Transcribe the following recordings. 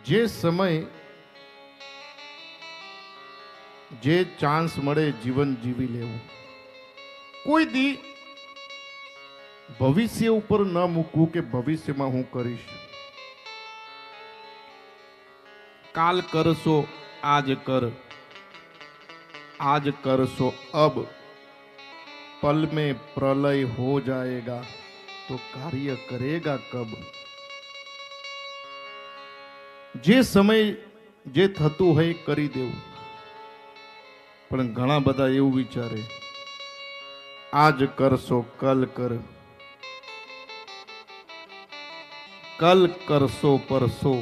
જે સમય જે ચાન્સ મળે જીવન જીવી લેવું. કોઈ દી ભવિષ્ય ઉપર ન મૂકવું કે ભવિષ્યમાં હું કરીશ. કાલ કરશો આજ કર, आज करसो अब, पल में प्रलय हो जाएगा तो कार्य करेगा कब. જે સમય જે થતું હોય કરી દેવું. પણ ઘણા બધા એવું વિચારે આજ કરશો કલ કર, कल करसो परसो,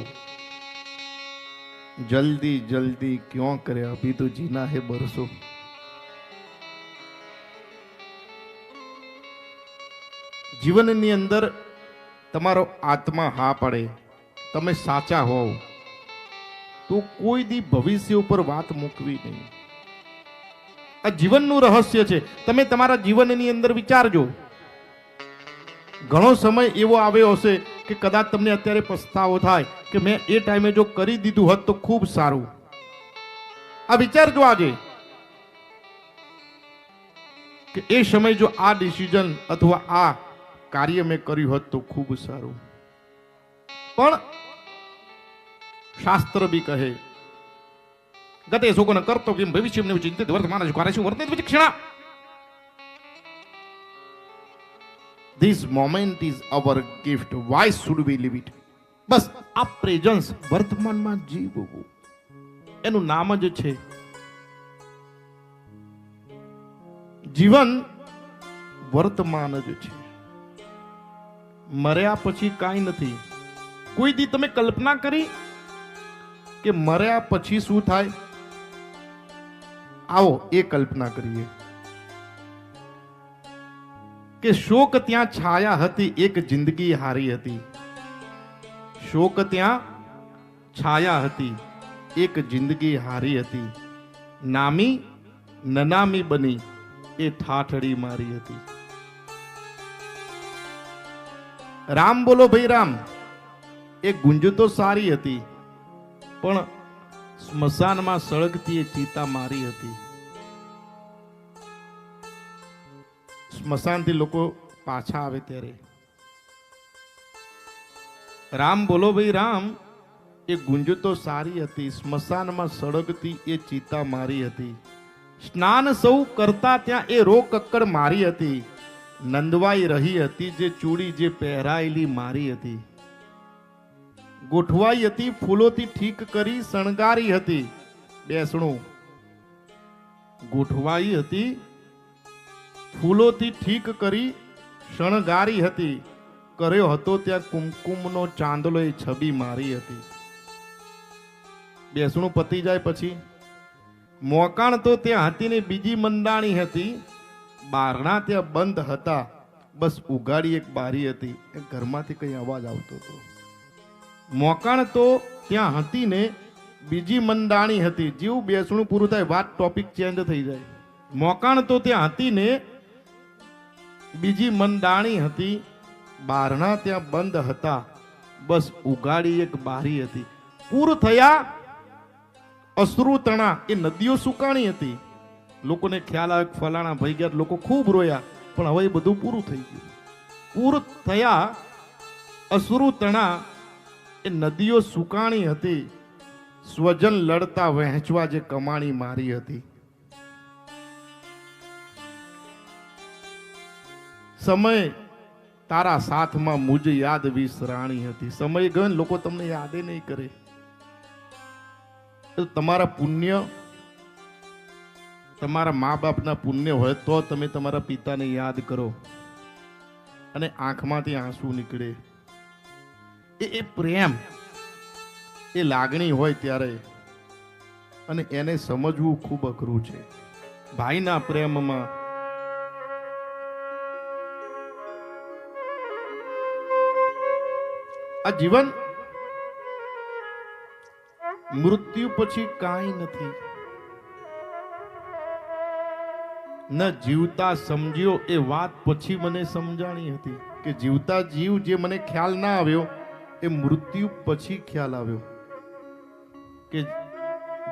जल्दी जल्दी क्यों करे, अभी तो जीना है बरसो. જીવનની અંદર તમારો આત્મા હા પડે, તમે સાચા હોવ તો કોઈ દી ભવિષ્ય ઉપર વાત મૂકવી નહીં. આ જીવનનું રહસ્ય છે. તમે તમારા જીવનની અંદર વિચારજો. ઘણો સમય એવો આવ્યો હશે કે કદાચ તમને અત્યારે પસ્તાવો થાય કે મેં એ ટાઈમે જો કરી દીધું હોત તો ખૂબ સારું. આ વિચારજો આજે કે એ સમય જો આ ડિસિઝન અથવા આ કાર્ય મેં કર્યું હોત તો ખૂબ સારું. પણ શાસ્ત્ર બી કહે ગતે શોકો ન કરતો કેમ ભવિષ્યને ચિંતિત વર્તમાન કાર્ય શું વર્તેત વિચક્ષણા. This moment is our gift. Why should we live it? બસ આ પ્રેઝન્સ વર્તમાનમાં જીવવું એનું નામ જ છે જીવન. વર્તમાન જ છે. મર્યા પછી કાંઈ નથી. કોઈ દી તમે કલ્પના કરી કે મર્યા પછી શું થાય? આવો એ કલ્પના કરીએ કે શોક ત્યાં છાયા હતી, એક જિંદગી હારી હતી. શોક ત્યાં છાયા હતી, એક જિંદગી હારી હતી. નામી નનામી બની એ ઠાઠડી મારી હતી. રામ બોલો ભાઈ રામ એ ગુંજ તો સારી હતી, પણ સ્મશાનમાં સળગતી એ ચિતા મારી હતી. સ્મશાનથી લોકો પાછા આવે ત્યારે રામ બોલો ભાઈ રામ એ ગુંજ તો સારી હતી, સ્મશાનમાં સળગતી એ ચિતા મારી હતી. સ્નાન સૌ કરતા ત્યાં એ રો કક્કડ મારી હતી. નંદવાઈ રહી હતી જે ચૂડી જે પહેરાયેલી મારી હતી. ગોઠવાઈ હતી ફૂલોથી ઠીક કરી શણગારી હતી. બેસણું ગોઠવાઈ હતી ફૂલોથી ઠીક કરી શણગારી હતી. કર્યો હતો ત્યાં કુમકુમનો ચાંદલો એ છબી મારી હતી. બેસણું પતી જાય પછી મોકાણ તો ત્યાં હતી ને બીજી મંડાણી હતી. બારણા ત્યાં બંધ હતા, બસ ઉગાડી એક બારી હતી. એ ઘરમાંથી કઈ અવાજ આવતો હતો. મોકાણ તો ત્યાં હતી ને બીજી મંડાણી હતી. જેવું બેસણું પૂરું થાય વાત ટોપિક ચેન્જ થઈ જાય. મોકાણ તો ત્યાં હતી ને બીજી મંડાણી હતી. બારણા ત્યાં બંધ હતા, બસ ઉગાડી એક બારી હતી. પૂર થયા અશ્રુ તણા એ નદીઓ સુકાણી હતી. લોકોને ખ્યાલ આવે ફલાણા ભાઈ ગયા, લોકો ખૂબ રોયા. પણ હવે એ બધું પૂરું થઈ ગયું. પૂર થયા અશ્રુ તણા એ નદીઓ સુકાણી હતી. સ્વજન લડતા વહેંચવા જે કમાણી મારી હતી. સમય તારા સાથમાં મુજ યાદ વિસરાણી હતી. સમય ગયો ને લોકો તમને યાદે નહીં કરે. તમારા પુણ્ય, તમારા મા બાપના પુણ્ય હોય તો તમે તમારા પિતાને યાદ કરો અને આંખમાંથી આંસુ નીકળે. એ પ્રેમ, એ લાગણી હોય ત્યારે, અને એને સમજવું ખૂબ અઘરું છે. ભાઈના પ્રેમમાં આ જીવન મૃત્યુ પછી કાંઈ નથી. ન જીવતા સમજ્યો એ વાત પછી મને સમજાણી હતી કે જીવતા જીવ જે મને ખ્યાલ ના આવ્યો એ મૃત્યુ પછી ખ્યાલ આવ્યો. કે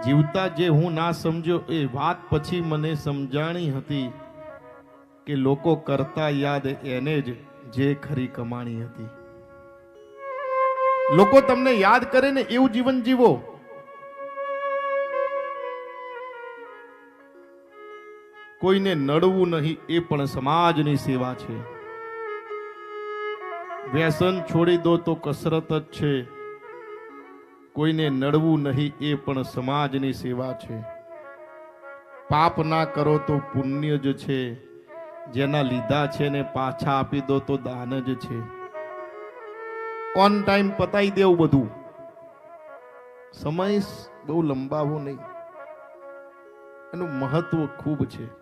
જીવતા જે હું ના સમજ્યો એ વાત પછી મને સમજાણી હતી કે લોકો કરતા યાદ એને જ જે ખરી કમાણી હતી. લોકો તમને યાદ કરે ને એવું જીવન જીવો. કોઈને નડવું નહીં એ પણ સમાજની સેવા છે. વ્યસન છોડી દો તો કસરત જ છે. કોઈને નડવું નહીં એ પણ સમાજની સેવા છે. પાપ ના કરો તો પુણ્ય જ છે. જેના લીધા છે ને પાછા આપી દો તો દાન જ છે. ઓન ટાઈમ પતાઈ દેવું બધું. સમય બહુ લંબાવો નહીં. એનું મહત્વ ખૂબ છે.